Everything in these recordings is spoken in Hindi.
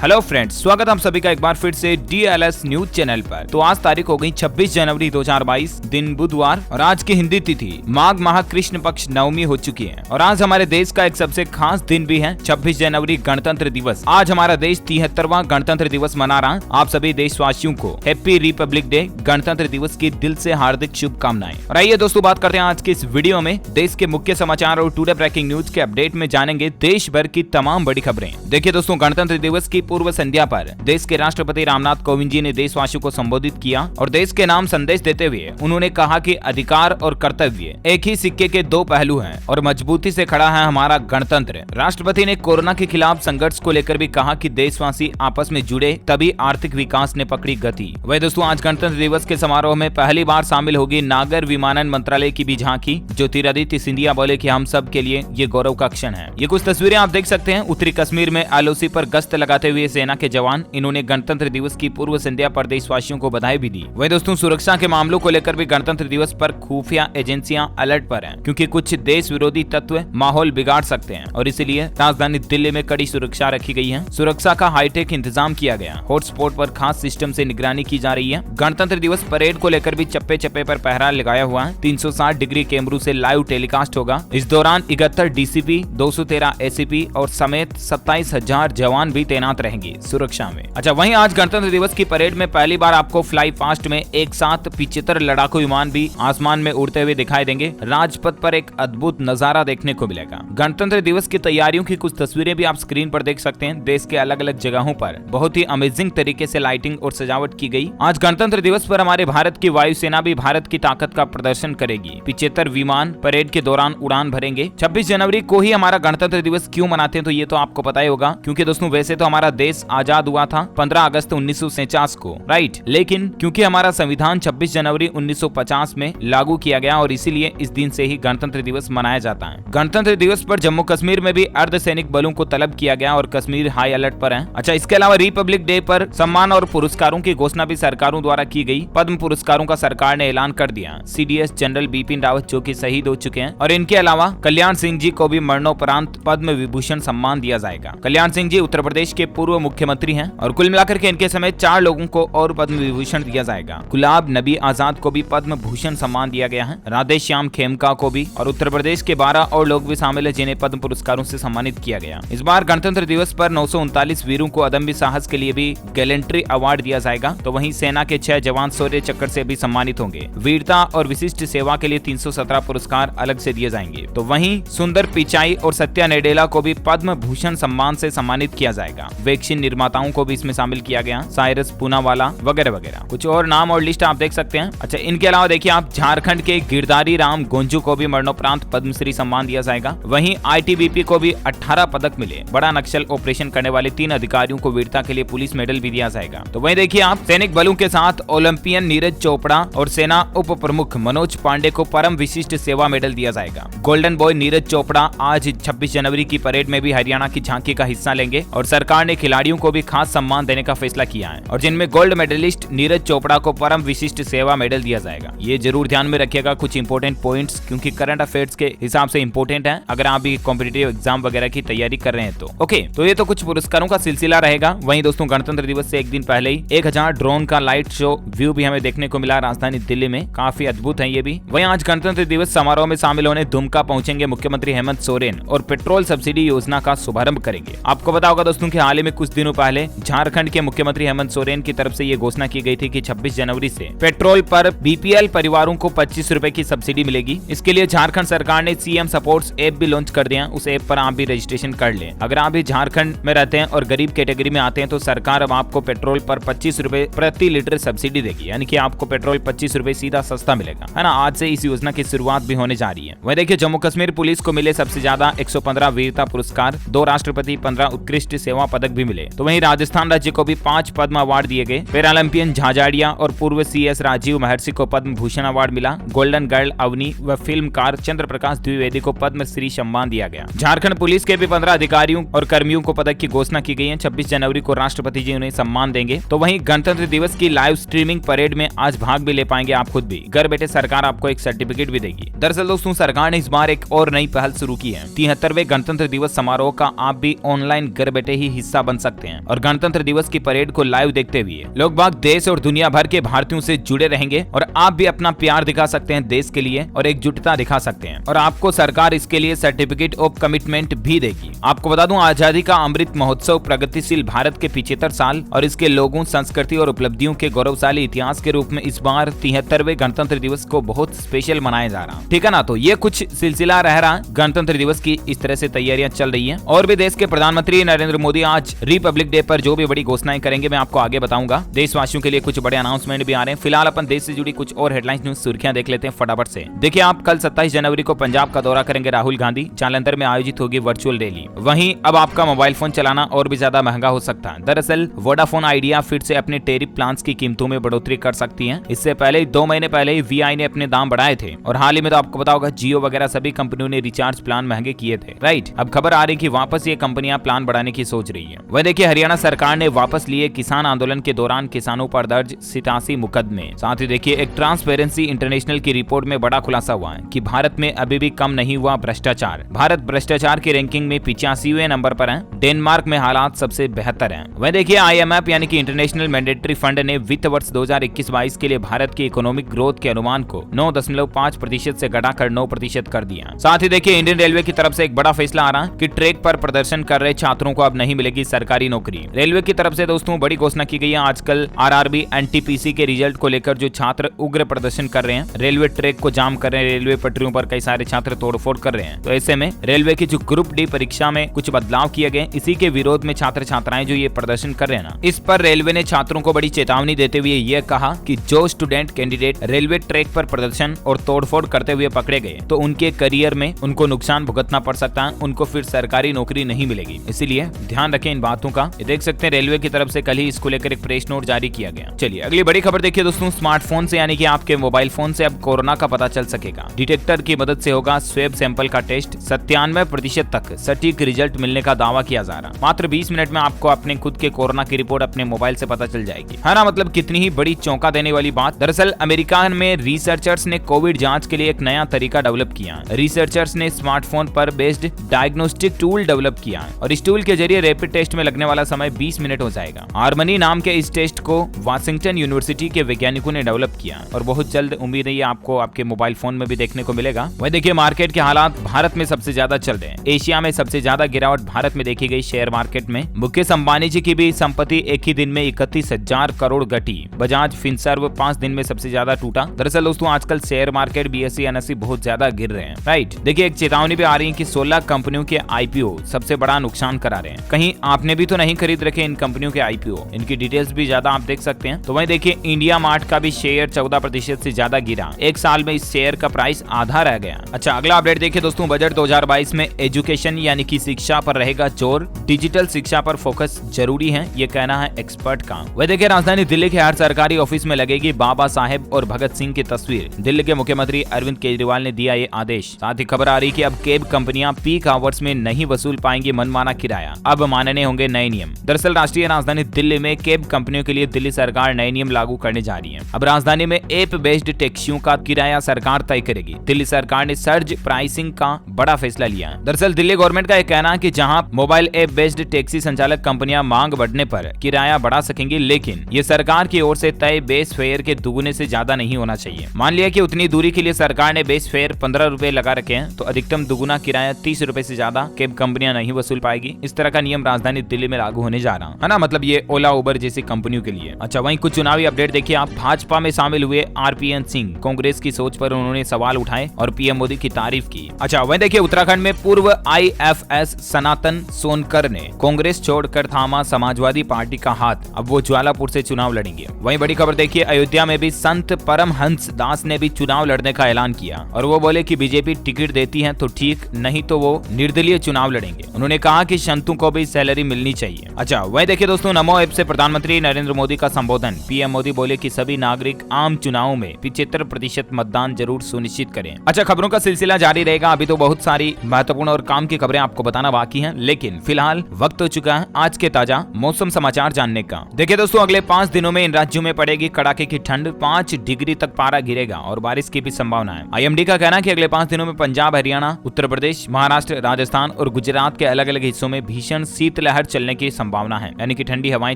हेलो फ्रेंड्स, स्वागत हम सभी का एक बार फिर से DLS न्यूज चैनल पर। तो आज तारीख हो गई 26 जनवरी 2022, दिन बुधवार, और आज की हिंदी तिथि माघ माह कृष्ण पक्ष नवमी हो चुकी है। और आज हमारे देश का एक सबसे खास दिन भी है, 26 जनवरी गणतंत्र दिवस। आज हमारा देश 73वां गणतंत्र दिवस मना रहा। आप सभी देशवासियों को हैप्पी रिपब्लिक डे, गणतंत्र दिवस की दिल से हार्दिक शुभकामनाएं। और आइए दोस्तों, बात करते हैं आज के इस वीडियो में देश के मुख्य समाचार और टुडे ब्रेकिंग न्यूज के अपडेट में जानेंगे देश भर की तमाम बड़ी खबरें। देखिए दोस्तों, गणतंत्र दिवस की पूर्व संध्या पर देश के राष्ट्रपति रामनाथ कोविंद जी ने देशवासियों को संबोधित किया और देश के नाम संदेश देते हुए उन्होंने कहा कि अधिकार और कर्तव्य एक ही सिक्के के दो पहलू हैं और मजबूती से खड़ा है हमारा गणतंत्र। राष्ट्रपति ने कोरोना के खिलाफ संघर्ष को लेकर भी कहा कि देशवासी आपस में जुड़े तभी आर्थिक विकास ने पकड़ी गति। वही दोस्तों, आज गणतंत्र दिवस के समारोह में पहली बार शामिल होगी नागर विमानन मंत्रालय की भी झांकी। ज्योतिरादित्य सिंधिया बोले कि हम सब के लिए ये गौरव का क्षण है। ये कुछ तस्वीरें आप देख सकते हैं। उत्तरी कश्मीर में LOC पर गश्त लगाते हुए सेना के जवान, इन्होंने गणतंत्र दिवस की पूर्व संध्या पर देशवासियों को बधाई भी दी। वही दोस्तों, सुरक्षा के मामलों को लेकर भी गणतंत्र दिवस पर खुफिया एजेंसियां अलर्ट पर हैं, क्योंकि कुछ देश विरोधी तत्व माहौल बिगाड़ सकते हैं और इसीलिए राजधानी दिल्ली में कड़ी सुरक्षा रखी गई है। सुरक्षा का हाईटेक इंतजाम किया गया। हॉटस्पॉट पर खास सिस्टम से निगरानी की जा रही है। गणतंत्र दिवस परेड को लेकर भी चप्पे चप्पे पर पहरा लगाया हुआ है। 360 डिग्री कैमरों से लाइव टेलीकास्ट होगा। इस दौरान 71 DCP, 213 ACP और समेत 27,000 जवान भी तैनात रहेंगे सुरक्षा में। अच्छा, वहीं आज गणतंत्र दिवस की परेड में पहली बार आपको फ्लाई पास्ट में एक साथ 75 लड़ाकू विमान भी आसमान में उड़ते हुए दिखाई देंगे। राजपथ पर एक अद्भुत नजारा देखने को मिलेगा। गणतंत्र दिवस की तैयारियों की कुछ तस्वीरें भी आप स्क्रीन पर देख सकते हैं। देश के अलग अलग जगहों पर बहुत ही अमेजिंग तरीके से लाइटिंग और सजावट की गई। आज गणतंत्र दिवस पर हमारे भारत की वायुसेना भी भारत की ताकत का प्रदर्शन करेगी। 75 विमान परेड के दौरान उड़ान भरेंगे। 26 जनवरी को ही हमारा गणतंत्र दिवस क्यों मनाते हैं, तो ये तो आपको पता ही होगा, क्योंकि दोस्तों वैसे तो हमारा देश आजाद हुआ था 15 अगस्त 1949 को, राइट। लेकिन क्योंकि हमारा संविधान 26 जनवरी 1950 में लागू किया गया और इसीलिए इस दिन से ही गणतंत्र दिवस मनाया जाता है। गणतंत्र दिवस पर जम्मू कश्मीर में भी अर्धसैनिक बलों को तलब किया गया और कश्मीर हाई अलर्ट पर है। अच्छा, इसके अलावा रिपब्लिक डे पर सम्मान और पुरस्कारों की घोषणा भी सरकारों द्वारा की गई। पद्म पुरस्कारों का सरकार ने ऐलान कर दिया। CDS जनरल बिपिन रावत जो कि शहीद हो चुके हैं, और इनके अलावा कल्याण सिंह जी को भी मरणोपरांत पद्म विभूषण सम्मान दिया जाएगा। कल्याण सिंह जी उत्तर प्रदेश के पूर्व मुख्यमंत्री हैं और कुल मिलाकर के इनके समेत 4 लोगों को और पद्म विभूषण दिया जाएगा। गुलाब नबी आजाद को भी पद्म भूषण सम्मान दिया गया है। राधे श्याम खेमका को भी, और उत्तर प्रदेश के 12 और लोग भी शामिल है जिन्हें पद्म पुरस्कारों से सम्मानित किया गया। इस बार गणतंत्र दिवस पर 939 वीरों को अदम्य साहस के लिए भी गैलेंट्री अवार्ड दिया जाएगा। तो वहीं सेना के 6 जवान शौर्य चक्र से भी सम्मानित होंगे। वीरता और विशिष्ट सेवा के लिए 317 पुरस्कार अलग से दिए जाएंगे। तो वहीं सुंदर पिचाई और सत्या नेडेला को भी पद्म भूषण सम्मान से सम्मानित किया जाएगा। वैक्सीन निर्माताओं को भी इसमें शामिल किया गया, साइरस पूनावाला वगैरह वगैरह। कुछ और नाम और लिस्ट आप देख सकते हैं। अच्छा, इनके अलावा देखिए आप, झारखंड के गिरधारी राम गोंजू को भी मरणोपरांत पद्मश्री सम्मान दिया जाएगा। वहीं ITBP को भी 18 पदक मिले। बड़ा नक्सल ऑपरेशन करने वाले 3 अधिकारियों को वीरता के लिए पुलिस मेडल भी दिया जाएगा। तो वहीं देखिए आप, सैनिक बलों के साथ ओलंपियन नीरज चोपड़ा और सेना उप प्रमुख मनोज पांडे को परम विशिष्ट सेवा मेडल दिया जाएगा। गोल्डन बॉय नीरज चोपड़ा आज 26 जनवरी की परेड में भी हरियाणा की झांकी का हिस्सा लेंगे और सरकार ने खिलाड़ियों को भी खास सम्मान देने का फैसला किया है, और जिनमें गोल्ड मेडलिस्ट नीरज चोपड़ा को परम विशिष्ट सेवा मेडल दिया जाएगा। ये जरूर ध्यान में रखिएगा कुछ इंपोर्टेंट पॉइंट्स, क्योंकि करंट अफेयर्स के हिसाब से इंपोर्टेंट है अगर आप भी कॉम्पिटिटिव एग्जाम वगैरह की तैयारी कर रहे हैं तो। ओके, तो ये तो कुछ पुरस्कारों का सिलसिला रहेगा। वहीं दोस्तों, गणतंत्र दिवस से एक दिन पहले ही 1000 ड्रोन का लाइट शो व्यू भी हमें देखने को मिला राजधानी दिल्ली में। काफी अद्भुत है ये भी। वहीं आज गणतंत्र दिवस समारोह में शामिल होने दुमका पहुंचेंगे मुख्यमंत्री हेमंत सोरेन और पेट्रोल सब्सिडी योजना का शुभारंभ करेंगे। आपको पता होगा दोस्तों कि हाल ही में कुछ दिनों पहले झारखंड के मुख्यमंत्री हेमंत सोरेन की तरफ से ये घोषणा की गई थी कि 26 जनवरी से पेट्रोल पर BPL परिवारों को 25 रुपए की सब्सिडी मिलेगी। इसके लिए झारखंड सरकार ने CM सपोर्ट्स ऐप भी लॉन्च कर दिया। उस ऐप पर आप भी रजिस्ट्रेशन कर लें। अगर आप भी झारखंड में रहते हैं और गरीब कैटेगरी में आते हैं तो सरकार अब आपको पेट्रोल पर 25 रुपए प्रति लीटर सब्सिडी देगी, यानी कि आपको पेट्रोल 25 रुपए सीधा सस्ता मिलेगा, है ना। आज से इस योजना की शुरुआत भी होने जा रही है। वही देखिए, जम्मू कश्मीर पुलिस को मिले सबसे ज्यादा 115 वीरता पुरस्कार, 2 राष्ट्रपति, 15 उत्कृष्ट सेवा पदक भी मिले। तो वहीं राजस्थान राज्य को भी 5 पद्म अवार्ड दिए गए। पैरालंपियन झाझाड़िया और पूर्व CS राजीव महर्षि को पद्म भूषण अवार्ड मिला। गोल्डन गर्ल अवनी व फिल्मकार चंद्र प्रकाश द्विवेदी को पद्म श्री सम्मान दिया गया। झारखंड पुलिस के भी 15 अधिकारियों और कर्मियों को पदक की घोषणा की गई है। 26 जनवरी को राष्ट्रपति जी उन्हें सम्मान देंगे। तो वहीं गणतंत्र दिवस की लाइव स्ट्रीमिंग परेड में आज भाग भी ले पाएंगे आप खुद भी। घर बैठे सरकार आपको एक सर्टिफिकेट भी देगी। दरअसल दोस्तों, सरकार ने इस बार एक और नई पहल शुरू की है। 73वें गणतंत्र दिवस समारोह का आप भी ऑनलाइन घर बैठे ही हिस्सा बन सकते हैं और गणतंत्र दिवस की परेड को लाइव देखते हुए लोग बाग देश और दुनिया भर के भारतीयों से जुड़े रहेंगे और आप भी अपना प्यार दिखा सकते हैं देश के लिए और एकजुटता दिखा सकते हैं और आपको सरकार इसके लिए सर्टिफिकेट ऑफ कमिटमेंट भी देगी। आपको बता दूं, आजादी का अमृत महोत्सव प्रगतिशील भारत के 75 साल और इसके लोगों, संस्कृति और उपलब्धियों के गौरवशाली इतिहास के रूप में इस बार 73वें गणतंत्र दिवस को बहुत स्पेशल मनाया जा रहा है। ठीक है ना, तो ये कुछ सिलसिला रह रहा गणतंत्र दिवस की, इस तरह से तैयारियां चल रही है। और भी देश के प्रधानमंत्री नरेंद्र मोदी आज रिपब्लिक डे पर जो भी बड़ी घोषणाएं करेंगे मैं आपको आगे बताऊंगा। देशवासियों के लिए कुछ बड़े अनाउंसमेंट भी आ रहे हैं। फिलहाल अपन देश से जुड़ी कुछ और हेडलाइंस न्यूज सुर्खियां देख लेते हैं फटाफट से। देखिए, आप कल 27 जनवरी को पंजाब का दौरा करेंगे राहुल गांधी। जालंधर में आयोजित होगी वर्चुअल रैली। वहीं अब आपका मोबाइल फोन चलाना और भी ज्यादा महंगा हो सकता है। दरअसल वोडाफोन आइडिया फिर से अपने टेरिफ प्लान्स की कीमतों में बढ़ोतरी कर सकती है। इससे पहले 2 महीने पहले ही वीआई ने अपने दाम बढ़ाए थे और हाल ही में तो आपको पता होगा जियो वगैरह सभी कंपनियों ने रिचार्ज प्लान महंगे किए थे। राइट, अब खबर आ रही कि वापस ये कंपनियां प्लान बढ़ाने की सोच रही है। वह देखिए, हरियाणा सरकार ने वापस लिए किसान आंदोलन के दौरान किसानों पर दर्ज 87 मुकदमे। साथ ही देखिए, एक ट्रांसपेरेंसी इंटरनेशनल की रिपोर्ट में बड़ा खुलासा हुआ है कि भारत में अभी भी कम नहीं हुआ भ्रष्टाचार। भारत भ्रष्टाचार की रैंकिंग में 85वें नंबर पर है। डेनमार्क में हालात सबसे बेहतर हैं। वह देखिए, IMF यानी कि इंटरनेशनल मॉनेटरी फंड ने वित्त वर्ष 2021-22 के लिए भारत की इकोनॉमिक ग्रोथ के अनुमान को 9.5% से घटाकर 9% कर दिया। साथ ही देखिए, इंडियन रेलवे की तरफ से एक बड़ा फैसला आ रहा है कि ट्रैक पर प्रदर्शन कर रहे छात्रों को अब नहीं मिलेगी सरकारी नौकरी। रेलवे की तरफ से दोस्तों बड़ी घोषणा की गई है। आजकल RRB NTPC के रिजल्ट को लेकर जो छात्र उग्र प्रदर्शन कर रहे हैं, रेलवे ट्रैक को जाम कर रहे हैं, रेलवे पटरियों पर कई सारे छात्र तोड़फोड़ कर रहे हैं, तो ऐसे में रेलवे की जो ग्रुप डी परीक्षा में कुछ बदलाव किए गए, इसी के विरोध में छात्र छात्राएं जो ये प्रदर्शन कर रहे हैं ना, इस पर रेलवे ने छात्रों को बड़ी चेतावनी देते हुए यह कहा कि जो स्टूडेंट कैंडिडेट रेलवे ट्रैक पर प्रदर्शन और तोड़फोड़ करते हुए पकड़े गए तो उनके करियर में उनको नुकसान भुगतना पड़ सकता है, उनको फिर सरकारी नौकरी नहीं मिलेगी। इसीलिए ध्यान रखें इन बातों का। ये देख सकते हैं रेलवे की तरफ से कल ही इसको लेकर एक प्रेस नोट जारी किया गया। चलिए अगली बड़ी खबर देखिए दोस्तों, स्मार्टफोन से यानी कि आपके मोबाइल फोन से अब कोरोना का पता चल सकेगा। डिटेक्टर की मदद से होगा स्वेब सैंपल का टेस्ट। 97% तक सटीक रिजल्ट मिलने का दावा किया जा रहा। मात्र 20 मिनट में आपको अपने खुद के कोरोना की रिपोर्ट अपने मोबाइल से पता चल जाएगी, है ना। मतलब कितनी ही बड़ी चौंका देने वाली बात। दरअसल अमेरिका में रिसर्चर्स ने कोविड जांच के लिए एक नया तरीका डेवलप किया। रिसर्चर्स ने स्मार्टफोन पर बेस्ड डायग्नोस्टिक टूल डेवलप किया और इस टूल के जरिए रैपिड टेस्ट में लगने वाला समय 20 मिनट हो जाएगा। हार्मनी नाम के इस टेस्ट को वाशिंगटन यूनिवर्सिटी के वैज्ञानिकों ने डेवलप किया और बहुत जल्द उम्मीद है ये आपको आपके मोबाइल फोन में भी देखने को मिलेगा। वह देखिए, मार्केट के हालात भारत में सबसे ज्यादा चल रहे हैं। एशिया में सबसे ज्यादा गिरावट भारत में देखी गई शेयर मार्केट में। मुकेश अंबानी जी की भी संपत्ति एक ही दिन में 31,000 करोड़ घटी। बजाज फिनसर्व 5 दिन में सबसे ज्यादा टूटा। दरअसल दोस्तों आजकल शेयर मार्केट BSE NSE बहुत ज्यादा गिर रहे हैं। राइट, देखिए एक चेतावनी भी आ रही है कि 16 कंपनियों के IPO सबसे बड़ा नुकसान करा रहे हैं। कहीं आपने भी तो नहीं खरीद रखे इन कंपनियों के IPO, इनकी डिटेल्स भी ज्यादा आप देख सकते हैं। तो वहीं देखिए, इंडिया मार्ट का भी शेयर 14% से ज्यादा गिरा। एक साल में इस शेयर का प्राइस आधा रह गया। अच्छा, अगला अपडेट देखिए दोस्तों, बजट 2022 में एजुकेशन यानी कि शिक्षा पर रहेगा जोर। डिजिटल शिक्षा पर फोकस जरूरी है, ये कहना है एक्सपर्ट का। वह देखिए, राजधानी दिल्ली के हर सरकारी ऑफिस में लगेगी बाबा साहेब और भगत सिंह की तस्वीर। दिल्ली के मुख्यमंत्री अरविंद केजरीवाल ने दिया ये आदेश। साथ ही खबर आ रही कि अब कैब कंपनियां पीक आवर्स में नहीं वसूल पाएंगी मनमाना किराया, अब मानने होंगे नए नियम। दरअसल राष्ट्रीय राजधानी दिल्ली में कैब कंपनियों के लिए दिल्ली सरकार नए नियम लागू करने जा रही है। अब राजधानी में ऐप बेस्ड टैक्सियों का किराया सरकार तय करेगी। दिल्ली सरकार ने सर्ज प्राइसिंग का बड़ा फैसला लिया है। दरअसल दिल्ली गवर्नमेंट का यह कहना है कि जहां मोबाइल ऐप बेस्ड टैक्सी संचालक कंपनियां मांग बढ़ने पर किराया बढ़ा सकेंगी, लेकिन ये सरकार की ओर से तय बेस फेयर के दुगुने से ज्यादा नहीं होना चाहिए। मान लिया कि उतनी दूरी के लिए सरकार ने बेस फेयर 15 रुपए लगा रखे हैं, तो अधिकतम दुगुना किराया 30 रुपए से ज्यादा कैब कंपनियां नहीं वसूल पाएगी। इस तरह का नियम राजधानी दिल्ली में लागू होने जा रहा है ना, मतलब ये ओला उबर जैसी कंपनियों के लिए। अच्छा, वहीं कुछ चुनावी अपडेट देखिए आप। भाजपा में शामिल हुए RPN सिंह कांग्रेस की सोच पर उन्होंने सवाल उठाए और PM मोदी की तारीफ की। अच्छा, वहीं देखिए उत्तराखंड में पूर्व IFS सनातन सोनकर ने कांग्रेस छोड़कर थामा समाजवादी पार्टी का हाथ, अब वो ज्वालापुर से चुनाव लड़ेंगे। वहीं बड़ी खबर देखिए, अयोध्या में भी संत परमहंस दास ने भी चुनाव लड़ने का ऐलान किया और वो बोले कि बीजेपी टिकट देती है तो ठीक, नहीं तो वो निर्दलीय चुनाव लड़ेंगे। उन्होंने कहा कि संतों को भी सैलरी मिलनी चाहिए। अच्छा, वहीं देखिए दोस्तों, नमो ऐप से प्रधानमंत्री नरेंद्र मोदी का संबोधन। PM मोदी बोले कि सभी नागरिक आम चुनावों में 75% मतदान जरूर सुनिश्चित करें। अच्छा, खबरों का सिलसिला जारी रहेगा। अभी तो बहुत सारी महत्वपूर्ण और काम की खबरें आपको बताना बाकी हैं, लेकिन फिलहाल वक्त हो चुका है आज के ताजा मौसम समाचार जानने का। देखिए दोस्तों, अगले 5 दिनों में इन राज्यों में पड़ेगी कड़ाके की ठंड। 5 डिग्री तक पारा गिरेगा और बारिश की भी संभावना है। IMD का कहना है कि अगले 5 दिनों में पंजाब, हरियाणा, उत्तर प्रदेश, महाराष्ट्र, राजस्थान और गुजरात के अलग अलग हिस्सों में भीषण शीतलहर शीतलहर चलने की संभावना है, यानी कि ठंडी हवाएं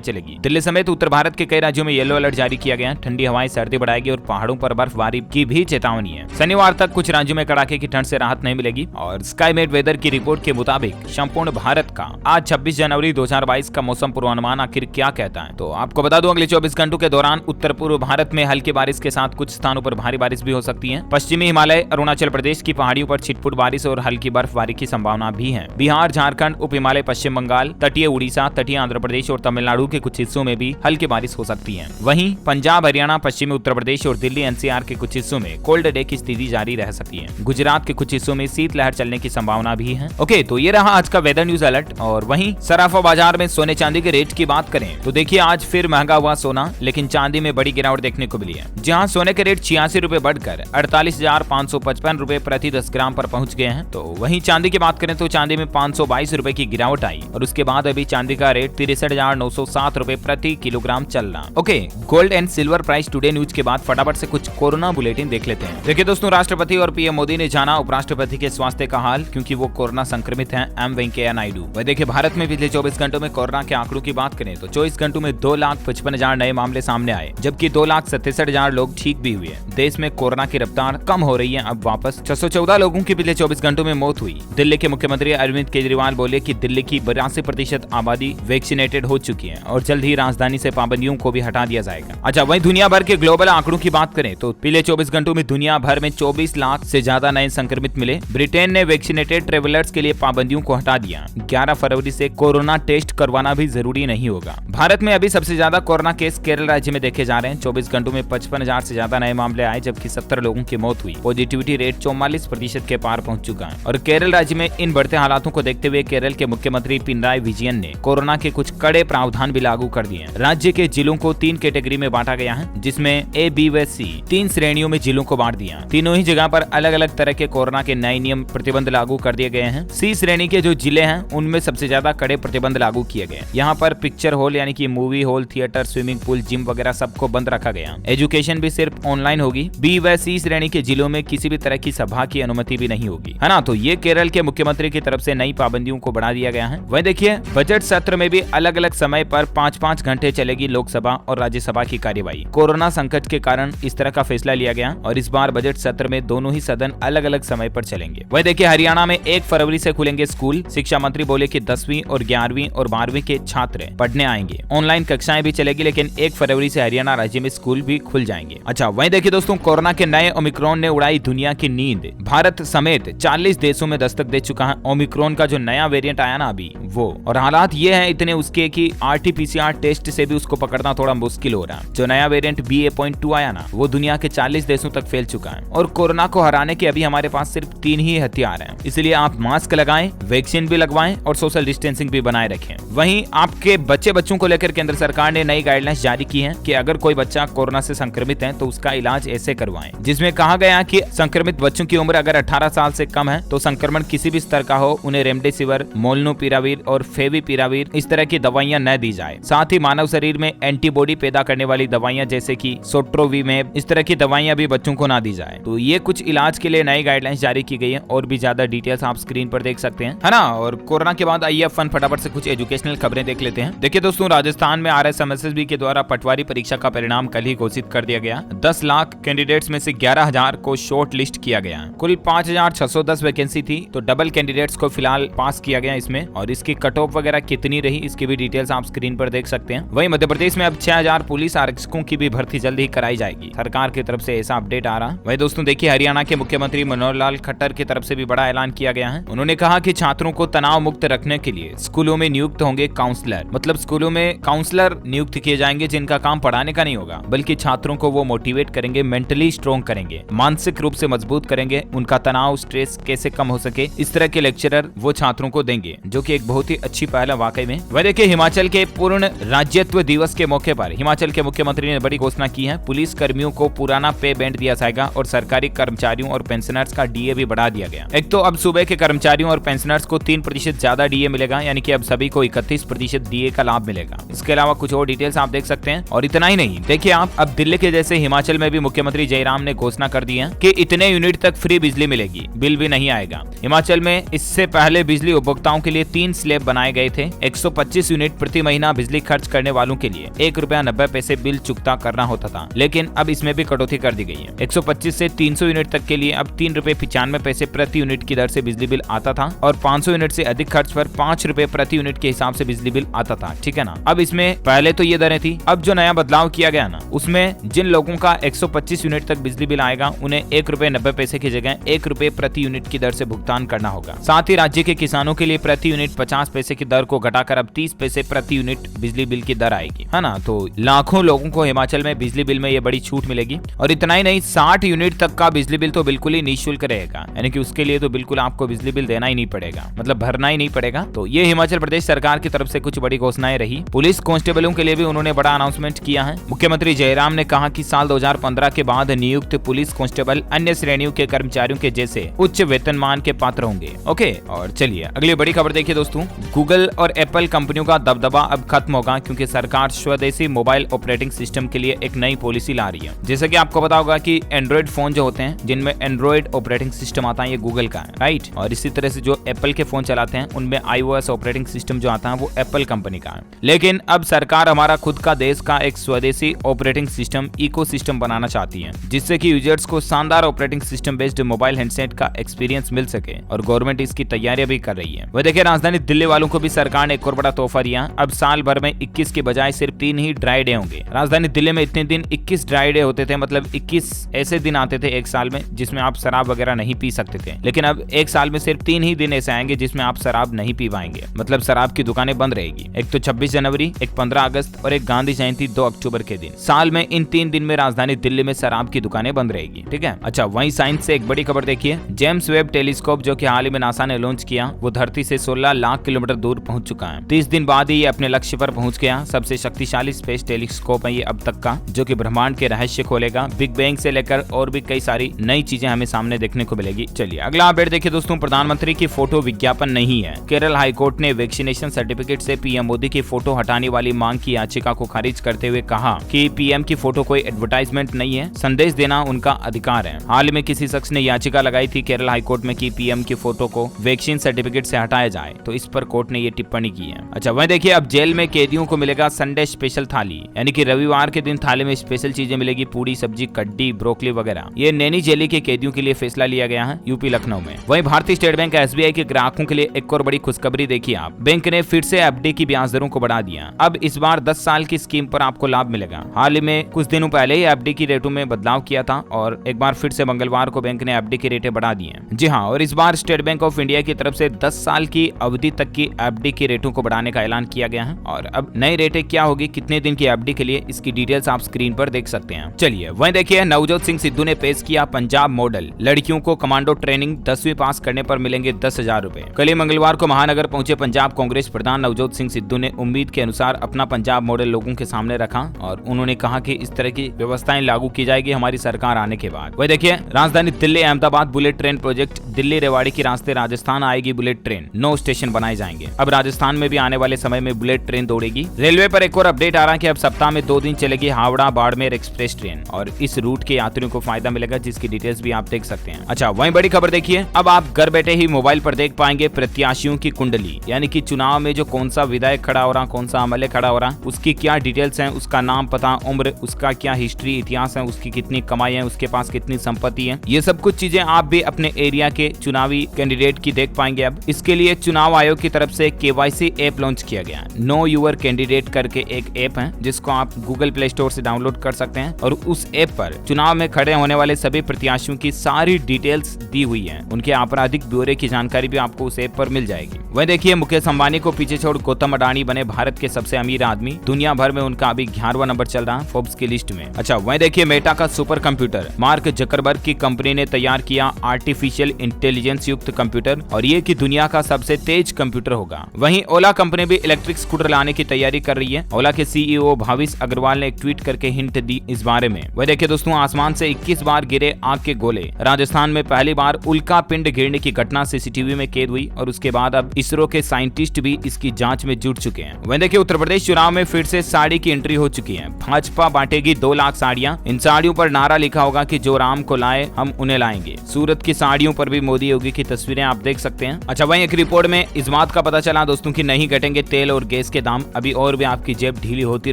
चलेगी। दिल्ली समेत उत्तर भारत के कई राज्यों में येलो अलर्ट जारी किया गया है। ठंडी हवाएं सर्दी बढ़ाएगी और पहाड़ों पर बर्फबारी की भी चेतावनी है। शनिवार तक कुछ राज्यों में कड़ाके की ठंड से राहत नहीं मिलेगी। और स्काईमेट वेदर की रिपोर्ट के मुताबिक संपूर्ण भारत का आज 26 जनवरी 2022 का मौसम पूर्वानुमान आखिर क्या कहता है, तो आपको बता दूं अगले 24 घंटों के दौरान उत्तर पूर्व भारत में हल्की बारिश के साथ कुछ स्थानों पर भारी बारिश भी हो सकती है। पश्चिमी हिमालय, अरुणाचल प्रदेश की पहाड़ियों पर छिटपुट बारिश और हल्की बर्फबारी की संभावना भी है। बिहार, झारखंड, उप हिमालय, पश्चिम बंगाल, तटीय उड़ीसा, तटीय आंध्र प्रदेश और तमिलनाडु के कुछ हिस्सों में भी हल्की बारिश हो सकती है। वहीं पंजाब, हरियाणा, पश्चिमी उत्तर प्रदेश और दिल्ली एनसीआर के कुछ हिस्सों में कोल्ड डे की स्थिति जारी रह सकती है। गुजरात के कुछ हिस्सों में शीतलहर चलने की संभावना भी है। ओके, तो ये रहा आज का वेदर न्यूज अलर्ट। और वहीं सराफा बाजार में सोने चांदी के रेट की बात करें तो देखिए आज फिर महंगा हुआ सोना, लेकिन चांदी में बड़ी गिरावट देखने को मिली है। जहां सोने के रेट 86 रुपए बढ़कर 48,555 रुपए प्रति 10 ग्राम पर पहुंच गए हैं, तो वहीं चांदी की बात करें तो चांदी में 522 रुपए की गिरावट आई और उसके बाद अभी चांदी का रेट 63,907 रुपए प्रति किलोग्राम चल रहा। Okay, gold and silver price today news के बाद फटाफट से कुछ कोरोना बुलेटिन देख लेते हैं। देखिए दोस्तों, राष्ट्रपति और पीएम मोदी ने जाना उपराष्ट्रपति के स्वास्थ्य का हाल, क्योंकि वो कोरोना संक्रमित हैं। एम वेंकैया नायडू। वह देखिए, भारत में पिछले 24 घंटों में कोरोना के आंकड़ों की बात करें तो 24 घंटों में 2,55,000 नए मामले सामने आए, जबकि 2,67,000 लोग ठीक भी हुए। देश में कोरोना की रफ्तार कम हो रही है। अब वापस 614 लोगों की पिछले 24 घंटों में मौत हुई। दिल्ली के मुख्यमंत्री अरविंद केजरीवाल बोले कि दिल्ली की 82% आबादी वैक्सीनेटेड हो चुकी है और जल्द ही राजधानी से पाबंदियों को भी हटा दिया जाएगा। अच्छा, वहीं दुनिया भर के ग्लोबल आंकड़ों की बात करें तो पिछले 24 घंटों में दुनिया भर में 24 लाख से ज्यादा नए संक्रमित मिले। ब्रिटेन ने वैक्सीनेटेड ट्रेवलर्स के लिए पाबंदियों को हटा दिया। 11 फरवरी से कोरोना टेस्ट करवाना भी जरूरी नहीं होगा। भारत में अभी सबसे ज्यादा कोरोना केस केरल राज्य में देखे जा रहे हैं। 24 घंटों में 55,000 से ज्यादा नए मामले आए, जबकि 70 लोगों की मौत हुई। पॉजिटिविटी रेट 44% के पार पहुंच चुका है। और केरल राज्य में इन बढ़ते हालातों को देखते हुए केरल के मुख्यमंत्री पिनराई विजयन ने कोरोना के कुछ कड़े प्रावधान भी लागू कर दिए हैं। राज्य के जिलों को 3 कैटेगरी में बांटा गया है, जिसमें ए, बी व सी 3 श्रेणियों में जिलों को बांट दिया। तीनों ही जगह पर अलग अलग तरह के कोरोना के नए नियम प्रतिबंध लागू कर दिए गए हैं। सी श्रेणी के जो जिले हैं उनमें सबसे ज्यादा कड़े प्रतिबंध लागू किए गए। यहाँ पर पिक्चर हॉल यानी कि movie hall, theatre, swimming pool, gym वगैरह सबको बंद रखा गया। एजुकेशन भी सिर्फ ऑनलाइन होगी। बी व सी श्रेणी के जिलों में किसी भी तरह की सभा की अनुमति भी नहीं होगी, है ना। तो ये केरल के मुख्यमंत्री की तरफ से नई पाबंदियों को बढ़ा दिया गया है। वहीं देखिए, बजट सत्र में भी अलग अलग समय पर 5-5 घंटे चलेगी लोकसभा और राज्यसभा की कार्यवाही। कोरोना संकट के कारण इस तरह का फैसला लिया गया और इस बार बजट सत्र में दोनों ही सदन अलग अलग समय पर चलेंगे। वहीं देखिए, हरियाणा में 1 फरवरी से खुलेंगे स्कूल। शिक्षा मंत्री बोले कि 10वीं और 11वीं और 12वीं के छात्र पढ़ने आएंगे। ऑनलाइन कक्षाएं भी चलेगी, लेकिन 1 फरवरी से हरियाणा राज्य में स्कूल भी खुल जाएंगे। अच्छा, वहीं देखिए दोस्तों, कोरोना के नए ओमिक्रॉन ने उड़ाई दुनिया की नींद। भारत समेत 40 देशों में दस्तक दे चुका है ओमिक्रॉन का जो नया वेरिएंट आया ना अभी वो। और हालात ये हैं इतने उसके कि RT-PCR टेस्ट से भी उसको पकड़ना थोड़ा मुश्किल हो रहा है। जो नया वेरिएंट BA.2 आया ना, वो दुनिया के 40 देशों तक फैल चुका है। और कोरोना को हराने के अभी हमारे पास सिर्फ 3 ही हथियार हैं। इसलिए आप मास्क लगाएं, वैक्सीन भी लगवाएं और सोशल डिस्टेंसिंग भी बनाए रखें। वहीं आपके बच्चों को लेकर केंद्र सरकार ने नई गाइडलाइंस जारी की है कि अगर कोई बच्चा कोरोना से संक्रमित है तो उसका इलाज ऐसे करवाएं, जिसमें कहा गया कि संक्रमित बच्चों की उम्र अगर 18 साल से कम है तो संक्रमण किसी भी स्तर का हो, उन्हें रेमडेसिविर, मोलनुपिराविर और फेविपिराविर इस तरह की दवाइयां न दी जाए। साथ ही मानव शरीर में एंटीबॉडी पैदा करने वाली दवाइयां जैसे कि सोट्रोविमेब, इस तरह की दवाइयां भी बच्चों को ना दी जाए। तो ये कुछ इलाज के लिए नई गाइडलाइंस जारी की गई है और भी ज्यादा डिटेल्स आप स्क्रीन पर देख सकते हैं, है ना। और कोरोना के बाद आइए अपन फटाफट से कुछ एजुकेशनल खबरें देख लेते हैं। देखिए दोस्तों, राजस्थान में RSMSB के द्वारा पटवारी परीक्षा का परिणाम कल ही घोषित कर दिया गया। 10 लाख कैंडिडेट्स में से 11,000 को शॉर्ट लिस्ट किया गया। कुल 5,610 वैकेंसी थी, तो डबल कैंडिडेट्स को फिलहाल पास किया गया इसमें। और इसकी कट ऑफ वगैरह कितनी रही इसकी भी डिटेल्स आप स्क्रीन पर देख सकते हैं। वहीं मध्य प्रदेश में अब 6,000 पुलिस आरक्षकों की भी भर्ती जल्द ही कराई जाएगी। सरकार की तरफ से ऐसा अपडेट आ रहा। वहीं दोस्तों देखिए, हरियाणा के मुख्यमंत्री मनोहर लाल खट्टर की तरफ से भी बड़ा ऐलान किया गया है। उन्होंने कहा कि छात्रों को तनाव मुक्त रखने के लिए स्कूलों में नियुक्त होंगे काउंसलर। मतलब स्कूलों में काउंसलर नियुक्त किए जाएंगे जिनका काम पढ़ाने का नहीं होगा, बल्कि छात्रों को वो मोटिवेट करेंगे, मेंटली स्ट्रॉन्ग करेंगे, मानसिक रूप से मजबूत करेंगे, उनका तनाव स्ट्रेस कैसे कम हो सके, इस तरह के लेक्चरर वो छात्रों को देंगे, जो कि एक बहुत ही अच्छी पहल है वाकई में। वह देखिए, हिमाचल के पूर्ण राज्यत्व दिवस के मौके पर हिमाचल के मुख्यमंत्री ने बड़ी घोषणा की है। पुलिस कर्मियों को पुराना पे बैंड दिया जाएगा और सरकारी कर्मचारियों और पेंशनर्स का DA भी बढ़ा दिया गया। एक तो अब सूबे के कर्मचारियों और पेंशनर्स को 3% ज्यादा DA मिलेगा, यानी कि अब सभी को 31% DA का लाभ मिलेगा। इसके अलावा कुछ और डिटेल्स आप देख सकते हैं। और इतना ही नहीं, देखिए आप अब दिल्ली के जैसे हिमाचल में भी मुख्यमंत्री जयराम ने घोषणा कर दी है कि इतने यूनिट तक फ्री बिजली मिलेगी, बिल भी नहीं आएगा। हिमाचल में इससे पहले बिजली उपभोक्ताओं के लिए 3 स्लैब बनाए बनाए गए थे। 125 यूनिट प्रति महीना बिजली खर्च करने वालों के लिए ₹1.90 बिल चुकता करना होता था, लेकिन अब इसमें भी कटौती कर दी गई है। 125 से 300 यूनिट तक के लिए अब ₹3.95 प्रति यूनिट की दर से बिजली बिल आता था और 500 यूनिट से अधिक खर्च पर ₹5 प्रति यूनिट के हिसाब से बिजली बिल आता था, ठीक है ना। अब इसमें पहले तो ये दरें थी, अब जो नया बदलाव किया गया ना, उसमें जिन लोगों का 125 यूनिट तक बिजली बिल आएगा उन्हें ₹1.90 की जगह ₹1 प्रति यूनिट की दर से भुगतान करना होगा। साथ ही राज्य के किसानों के लिए प्रति यूनिट 50 पैसे की दर को घटाकर अब 30 पैसे प्रति यूनिट बिजली बिल की दर आएगी, है ना। तो लाखों लोगों को हिमाचल में बिजली बिल में ये बड़ी छूट मिलेगी। और इतना ही नहीं, 60 यूनिट तक का बिजली बिल तो बिल्कुल ही निःशुल्क रहेगा, यानी कि उसके लिए तो बिल्कुल आपको बिजली बिल देना ही नहीं पड़ेगा, मतलब भरना ही नहीं पड़ेगा। तो ये हिमाचल प्रदेश सरकार की तरफ से कुछ बड़ी घोषणाएं रही। पुलिस कांस्टेबलों के लिए भी उन्होंने बड़ा अनाउंसमेंट किया है। मुख्यमंत्री जयराम ने कहा कि साल 2015 के बाद नियुक्त पुलिस कांस्टेबल अन्य श्रेणियों के कर्मचारियों के जैसे उच्च वेतनमान के पात्र होंगे। ओके, और चलिए अगली बड़ी खबर देखिए दोस्तों। गूगल और एप्पल कंपनियों का दबदबा अब खत्म होगा, क्योंकि सरकार स्वदेशी मोबाइल ऑपरेटिंग सिस्टम के लिए एक नई पॉलिसी ला रही है। जैसे कि आपको पता होगा कि एंड्रॉइड फोन जो होते हैं जिनमें एंड्रॉइड ऑपरेटिंग सिस्टम आता है ये गूगल का है, राइट। और इसी तरह से जो एप्पल के फोन चलाते हैं उनमें iOS ऑपरेटिंग सिस्टम जो आता है वो एप्पल कंपनी का है। लेकिन अब सरकार हमारा खुद का देश का एक स्वदेशी ऑपरेटिंग सिस्टम इकोसिस्टम बनाना चाहती है, जिससे कि यूजर्स को शानदार operating system based mobile handset का एक्सपीरियंस मिल सके, और गवर्नमेंट इसकी तैयारियां भी कर रही है। वह देखिए, राजधानी दिल्ली वालों को भी सरकार ने एक और बड़ा तोहफा दिया। अब साल भर में 21 के बजाय सिर्फ 3 ही ड्राई डे होंगे। राजधानी दिल्ली में इतने दिन 21 ड्राई डे होते थे, मतलब 21 ऐसे दिन आते थे एक साल में जिसमें आप शराब वगैरह नहीं पी सकते थे। लेकिन अब एक साल में सिर्फ 3 ही दिन ऐसे आएंगे जिसमें आप शराब नहीं पी पाएंगे, मतलब शराब की दुकानें बंद रहेगी। एक तो 26 जनवरी, एक 15 अगस्त और एक गांधी जयंती 2 अक्टूबर के दिन। साल में इन 3 दिन में राजधानी दिल्ली में शराब की दुकानें बंद रहेगी, ठीक है। अच्छा, वहीं साइंस से एक बड़ी खबर देखिए। जेम्स वेब टेलीस्कोप जो कि हाल ही में नासा ने लॉन्च किया, वो धरती से 16 लाख किलोमीटर दूर पहुंच चुका है। 30 दिन बाद ही ये अपने लक्ष्य पर पहुंच गया। सबसे शक्तिशाली स्पेस टेलीस्कोप है ये अब तक का, जो कि ब्रह्मांड के रहस्य खोलेगा। बिग बैंग से लेकर और भी कई सारी नई चीजें हमें सामने देखने को मिलेगी। चलिए अगला अपडेट देखिए दोस्तों। प्रधानमंत्री की फोटो विज्ञापन नहीं है। केरल हाईकोर्ट ने वैक्सीनेशन सर्टिफिकेट से पीएम मोदी की फोटो हटाने वाली मांग की याचिका को खारिज करते हुए कहा कि पीएम की फोटो कोई एडवर्टाइजमेंट नहीं है, संदेश देना उनका अधिकार है। हाल में किसी शख्स ने याचिका लगाई थी केरल हाईकोर्ट में कि पीएम की फोटो को वैक्सीन सर्टिफिकेट से हटाया जाए, तो इस पर कोर्ट ने ये टिप्पणी की है। अच्छा, वह देखिए, अब जेल में कैदियों को मिलेगा संडे स्पेशल थाली, यानी कि रविवार के दिन थाली में स्पेशल चीजें मिलेगी, पूरी सब्जी, कड्डी, ब्रोकली वगैरह। ये नैनी जेल के कैदियों के लिए फैसला लिया गया है यूपी लखनऊ में। वहीं भारतीय स्टेट बैंक एसबीआई के ग्राहकों के लिए एक और बड़ी खुशखबरी देखिए आप। बैंक ने फिर से एफडी की ब्याज दरों को बढ़ा दिया। अब इस बार 10 साल की स्कीम पर आपको लाभ मिलेगा। हाल ही में कुछ दिनों पहले ही एफडी की रेटों में बदलाव किया था और एक बार फिर से मंगलवार को बैंक ने एफडी की रेटें बढ़ा दी हैं। जी हाँ, और इस बार स्टेट बैंक ऑफ इंडिया की तरफ से 10 साल की अवधि तक की एफडी की रेटों को बढ़ाने का ऐलान किया गया है। और अब नई रेटें क्या होगी, कितने दिन की एफडी के लिए, इसकी डिटेल्स आप स्क्रीन पर देख सकते हैं। चलिए वहीं देखिए, नवजोत सिंह सिद्धू ने पेश किया पंजाब मॉडल। लड़कियों को कमांडो ट्रेनिंग 10वीं पास करने पर मिलेंगे 10,000 रुपए। कल मंगलवार को महानगर पहुंचे पंजाब कांग्रेस प्रधान नवजोत सिंह सिद्धू ने उम्मीद के अनुसार अपना पंजाब मॉडल लोगों के सामने रखा और उन्होंने कहा कि इस तरह की व्यवस्थाएं लागू की जाएगी हमारी सरकार आने के बाद। वही देखिए, राजधानी Delhi Ahmedabad bullet train project, Delhi Rewari के रास्ते राजस्थान आएगी बुलेट ट्रेन। 9 स्टेशन बनाए जाएंगे। अब राजस्थान में भी आने वाले समय में बुलेट ट्रेन दौड़ेगी। रेलवे पर एक और अपडेट आ रहा है कि अब सप्ताह में 2 दिन चलेगी हावड़ा बाड़मेर एक्सप्रेस ट्रेन और इस रूट के यात्रियों को फायदा मिलेगा, जिसकी डिटेल्स भी आप देख सकते हैं। अच्छा, वहीं बड़ी खबर देखिए, अब आप घर बैठे ही मोबाइल पर देख पाएंगे प्रत्याशियों की कुंडली, यानी कि चुनाव में जो कौन सा विधायक खड़ा हो रहा, कौन सा एमएलए खड़ा हो रहा, उसकी क्या डिटेल्स हैं, उसका नाम, पता, उम्र, उसका क्या हिस्ट्री, इतिहास है, उसकी कितनी कमाई है, उसके पास कितनी संपत्ति है, ये सब कुछ चीजें आप भी अपने एरिया के चुनावी कैंडिडेट की देख पाएंगे। अब इसके लिए चुनाव आयोग की तरफ से केवाईसी ऐप लॉन्च किया गया है। नो यूर कैंडिडेट करके एक ऐप है जिसको आप गूगल प्ले स्टोर से डाउनलोड कर सकते हैं और उस ऐप पर चुनाव में खड़े होने वाले सभी प्रत्याशियों की सारी डिटेल्स दी हुई है। उनके आपराधिक ब्यौरे की जानकारी भी आपको उस ऐप पर मिल जाएगी। वहीं देखिए, मुकेश अंबानी को पीछे छोड़ गौतम अडानी बने भारत के सबसे अमीर आदमी। दुनिया भर में उनका अभी 11वां नंबर चल रहा है फोर्ब्स की लिस्ट में। अच्छा, वहीं देखिए, मेटा का सुपर कंप्यूटर मार्क जकरबर्ग की कंपनी ने तैयार किया आर्टिफिशियल इंटेलिजेंस युक्त कंप्यूटर और ये की दुनिया का सबसे तेज कंप्यूटर होगा। वहीं ओला कंपनी भी इलेक्ट्रिक स्कूटर लाने की तैयारी कर रही है। ओला के सीईओ भाविश अग्रवाल ने एक ट्वीट करके हिंट दी इस बारे में। वह देखिए दोस्तों, आसमान से 21 बार गिरे आग के गोले। राजस्थान में पहली बार उल्का पिंड गिरने की घटना सीसीटीवी में कैद हुई और उसके बाद अब इसरो के साइंटिस्ट भी इसकी जांच में जुट चुके हैं। वहीं देखिए, उत्तर प्रदेश चुनाव में फिर से साड़ी की एंट्री हो चुकी है। भाजपा बांटेगी 2 लाख साड़ियां। इन साड़ियों पर नारा लिखा होगा कि जो राम को लाए हम उन्हें लाएंगे। सूरत की साड़ियों पर भी मोदी योगी की तस्वीरें आप देख सकते हैं। अच्छा, वहीं एक रिपोर्ट में इस बात का पता पता चला दोस्तों कि नहीं घटेंगे तेल और गैस के दाम, अभी और भी आपकी जेब ढीली होती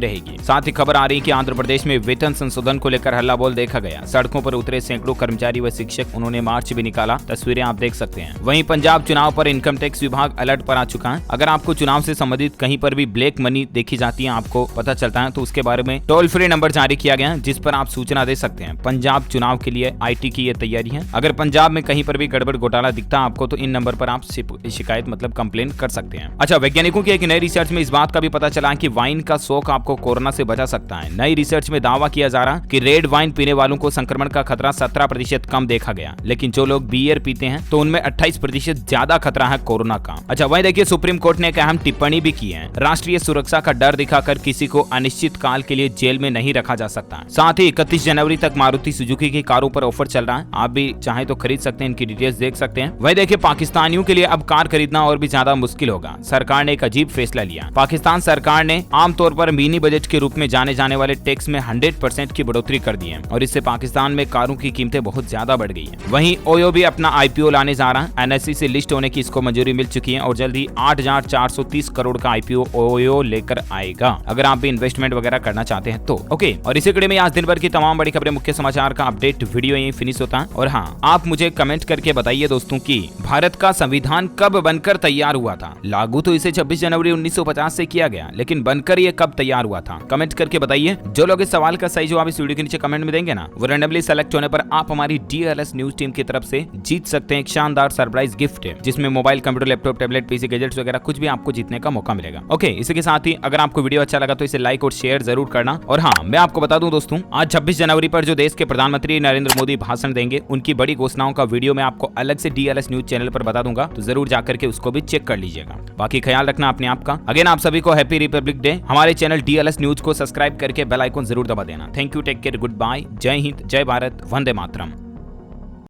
रहेगी। साथ ही खबर आ रही है कि आंध्र प्रदेश में वेतन संशोधन को लेकर हल्ला बोल देखा गया। सड़कों पर उतरे सैकड़ों कर्मचारी व शिक्षक, उन्होंने मार्च भी निकाला। तस्वीरें आप देख सकते हैं। वहीं पंजाब चुनाव पर इनकम टैक्स विभाग अलर्ट पर आ चुका है। अगर आपको चुनाव से संबंधित कहीं पर भी ब्लैक मनी देखी जाती है, आपको पता चलता है, तो उसके बारे में टोल फ्री नंबर जारी किया गया है, जिस पर आप सूचना दे सकते हैं। पंजाब चुनाव के लिए IT की ये तैयारी है। अगर पंजाब में कहीं पर भी गड़बड़ घोटाला दिखता है आपको, तो इन नंबर पर आप शिकायत मतलब कंप्लेन कर सकते हैं। अच्छा, वैज्ञानिकों की एक नई रिसर्च में इस बात का भी पता चला है कि वाइन का शौक आपको कोरोना से बचा सकता है। नई रिसर्च में दावा किया जा रहा है कि रेड वाइन पीने वालों को संक्रमण का खतरा 17% कम देखा गया, लेकिन जो लोग बियर पीते हैं तो उनमें 28% ज्यादा खतरा है कोरोना का। अच्छा, वहीं देखिए सुप्रीम कोर्ट ने एक अहम टिप्पणी भी की है। राष्ट्रीय सुरक्षा का डर दिखाकर किसी को अनिश्चित काल के लिए जेल में नहीं रखा जा सकता। साथ ही 31 जनवरी तक मारुति सुजुकी की कारों पर ऑफर चल रहा है, आप भी चाहे तो खरीद सकते हैं, इनकी डिटेल्स देख सकते हैं। वहीं देखिए पाकिस्तानियों के लिए अब कार खरीदना और भी ज्यादा मुश्किल होगा। सरकार ने एक अजीब फैसला लिया। पाकिस्तान सरकार ने आमतौर पर मिनी बजट के रूप में जाने जाने वाले टैक्स में 100% की बढ़ोतरी कर दी है और इससे पाकिस्तान में कारों की कीमतें बहुत ज्यादा बढ़ गई है। वहीं ओयो भी अपना IPO लाने जा रहा है। NSE से लिस्ट होने की इसको मंजूरी मिल चुकी है और जल्द ही 8,430 करोड़ का IPO ओयो लेकर आएगा। अगर आप भी इन्वेस्टमेंट वगैरह करना चाहते हैं तो ओके। और इसी कड़ी में आज दिन भर की तमाम बड़ी खबरें, मुख्य समाचार का अपडेट वीडियो यहीं फिनिश होता है। और हाँ, आप मुझे कमेंट करके बताइए दोस्तों कि भारत का संविधान कब बनकर तैयार हुआ था। लागू तो इसे 26 जनवरी 1950 से किया गया, लेकिन बनकर ये कब तैयार हुआ था, कमेंट करके बताइए। जो लोग इस सवाल का सही जवाब इस वीडियो के नीचे कमेंट में देंगे ना, वो रैंडमली सेलेक्ट होने पर आप हमारी DLS न्यूज टीम की तरफ से जीत सकते हैं एक शानदार सरप्राइज गिफ्ट, जिसमें mobile, computer, laptop, tablet, PC gadgets वगैरह कुछ भी आपको जीतने का मौका मिलेगा। ओके, इसी के साथ ही अगर आपको वीडियो अच्छा लगा तो इसे लाइक और शेयर जरूर करना। और हाँ, मैं आपको बता दूं दोस्तों, आज 26 जनवरी पर जो देश के प्रधानमंत्री नरेंद्र मोदी भाषण देंगे, उनकी बड़ी घोषणाओं का वीडियो मैं आपको अलग से DLS न्यूज चैनल पर बता दूंगा, तो जरूर जाकर के उसको भी चेक कर लीजिएगा। बाकी ख्याल रखना अपने आप का। अगेन आप सभी को हैप्पी रिपब्लिक डे। हमारे चैनल DLS न्यूज को सब्सक्राइब करके बेल आइकन जरूर दबा देना। Thank you, take care, good bye, जय हिंद, जय भारत, वंदे मातरम।